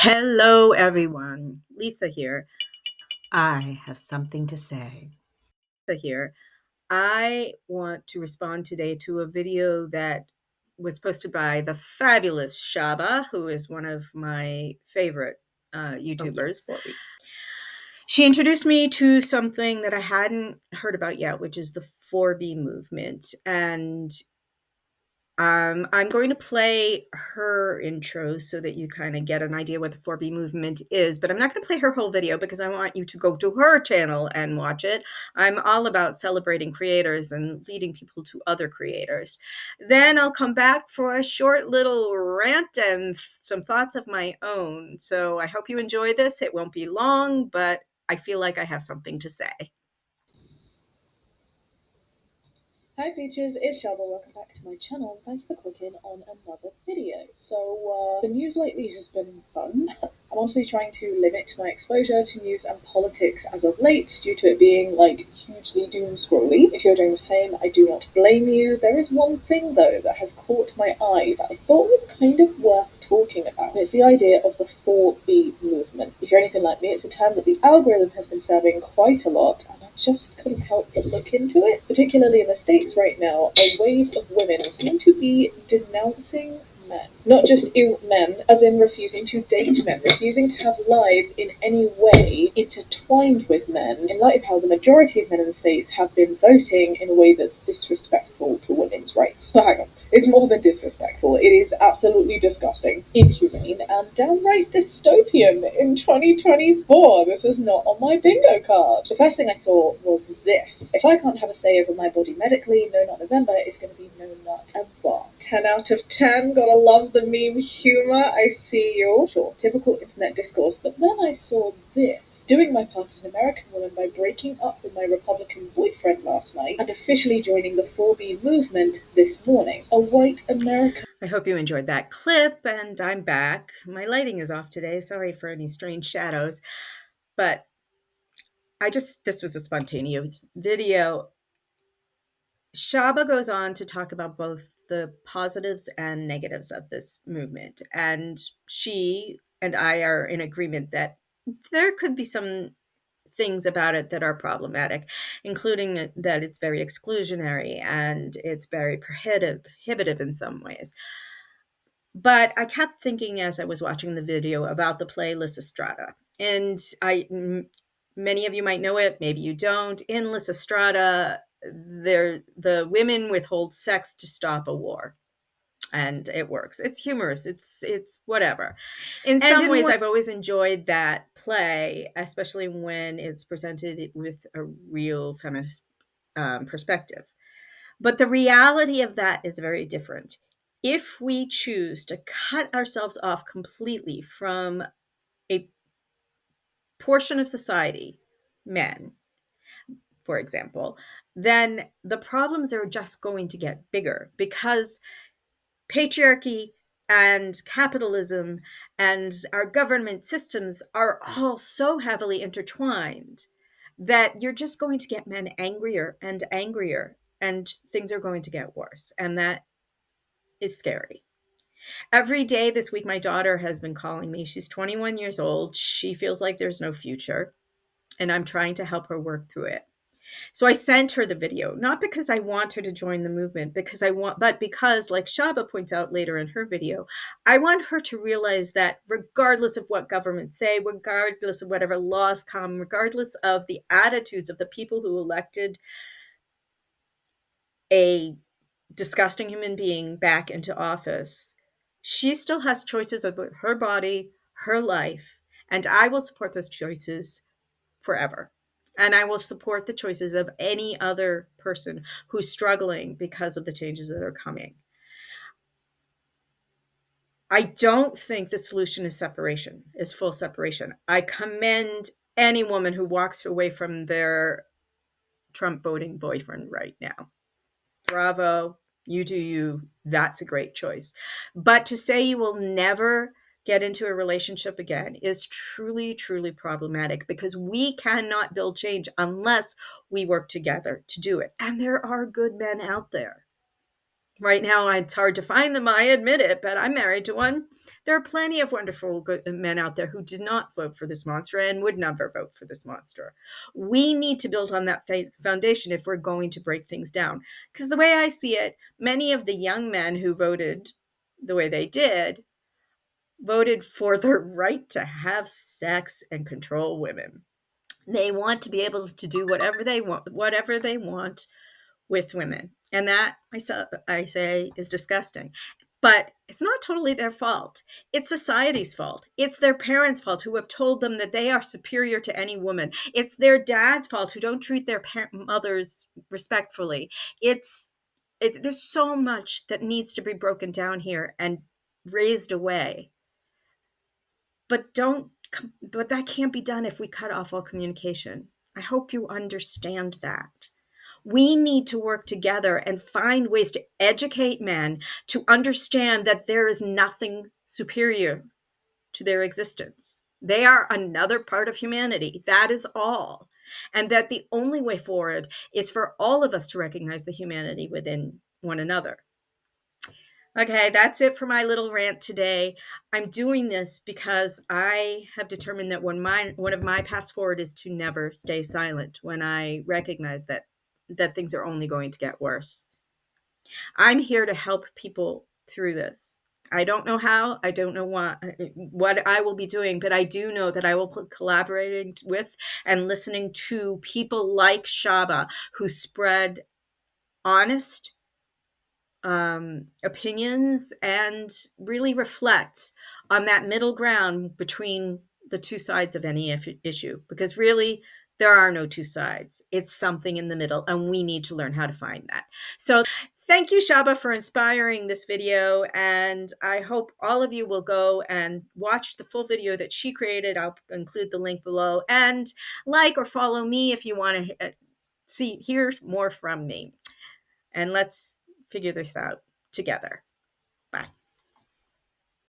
Hello, everyone. Lisa here. I have something to say. Lisa here. I want to respond today to a video that was posted by the fabulous Shaba, who is one of my favorite YouTubers. She introduced me to something that I hadn't heard about yet, which is the 4B movement. And I'm going to play her intro so that you kind of get an idea what the 4B movement is, but I'm not going to play her whole video because I want you to go to her channel and watch it. I'm all about celebrating creators and leading people to other creators. Then I'll come back for a short little rant and some thoughts of my own. So I hope you enjoy this. It won't be long, but I feel like I have something to say. Hi Peaches, it's Shelba. Welcome back to my channel and thanks for clicking on another video. So the news lately has been fun. I'm also trying to limit my exposure to news and politics as of late due to it being like hugely doom scrolly. If you're doing the same, I do not blame you. There is one thing though that has caught my eye that I thought was kind of worth talking about. And it's the idea of the 4B movement. If you're anything like me, it's a term that the algorithm has been serving quite a lot, and I just couldn't help but look into it. Particularly in the States right now, a wave of women seem to be denouncing men. Not just men, as in refusing to date men, refusing to have lives in any way intertwined with men, in light of how the majority of men in the States have been voting in a way that's disrespectful to women's rights. So hang on. It's more than disrespectful. It is absolutely disgusting, inhumane, and downright dystopian in 2024. This is not on my bingo card. The first thing I saw was this. If I can't have a say over my body medically, No Nut November is going to be no nut ever. 10 out of 10. Gotta love the meme humor. I see you. Sure, typical internet discourse. But then I saw this. Doing my part as an American woman by breaking up with my Republican boyfriend last night and officially joining the 4B movement this morning. A white American. I hope you enjoyed that clip, and I'm back. My lighting is off today. Sorry for any strange shadows, but this was a spontaneous video. Shaba goes on to talk about both the positives and negatives of this movement, and she and I are in agreement that there could be some things about it that are problematic, including that it's very exclusionary and it's very prohibitive in some ways. But I kept thinking as I was watching the video about the play Lysistrata. And many of you might know it, maybe you don't. In Lysistrata, the women withhold sex to stop a war. And it works. It's humorous. It's whatever. In some ways, I've always enjoyed that play, especially when it's presented with a real feminist perspective. But the reality of that is very different. If we choose to cut ourselves off completely from a portion of society, men, for example, then the problems are just going to get bigger because patriarchy and capitalism and our government systems are all so heavily intertwined that you're just going to get men angrier and angrier, and things are going to get worse. And that is scary. Every day this week, my daughter has been calling me. She's 21 years old. She feels like there's no future, and I'm trying to help her work through it. So I sent her the video, not because I want her to join the movement, but because, like Shaba points out later in her video, I want her to realize that regardless of what governments say, regardless of whatever laws come, regardless of the attitudes of the people who elected a disgusting human being back into office, she still has choices about her body, her life, and I will support those choices forever. And I will support the choices of any other person who's struggling because of the changes that are coming. I don't think the solution is separation, is full separation. I commend any woman who walks away from their Trump voting boyfriend right now. Bravo, you do you. That's a great choice. But to say you will never get into a relationship again is truly, truly problematic because we cannot build change unless we work together to do it. And there are good men out there. Right now, it's hard to find them, I admit it, but I'm married to one. There are plenty of wonderful good men out there who did not vote for this monster and would never vote for this monster. We need to build on that foundation if we're going to break things down. Because the way I see it, many of the young men who voted the way they did voted for the right to have sex and control women. They want to be able to do whatever they want with women. And that I say is disgusting. But it's not totally their fault. It's society's fault. It's their parents' fault who have told them that they are superior to any woman. It's their dad's fault who don't treat their mothers respectfully. There's so much that needs to be broken down here and raised away. But that can't be done if we cut off all communication. I hope you understand that. We need to work together and find ways to educate men to understand that there is nothing superior to their existence. They are another part of humanity. That is all. And that the only way forward is for all of us to recognize the humanity within one another. Okay, that's it for my little rant today. I'm doing this because I have determined that one of my paths forward is to never stay silent when I recognize that things are only going to get worse. I'm here to help people through this. I don't know how, I don't know what I will be doing, but I do know that I will be collaborating with and listening to people like Shaba who spread honest opinions and really reflect on that middle ground between the two sides of any issue, because really there are no two sides. It's something in the middle, and we need to learn how to find that. So thank you, Shaba, for inspiring this video, and I hope all of you will go and watch the full video that she created. I'll include the link below, and like or follow me if you want to hear more from me. And let's figure this out together. Bye.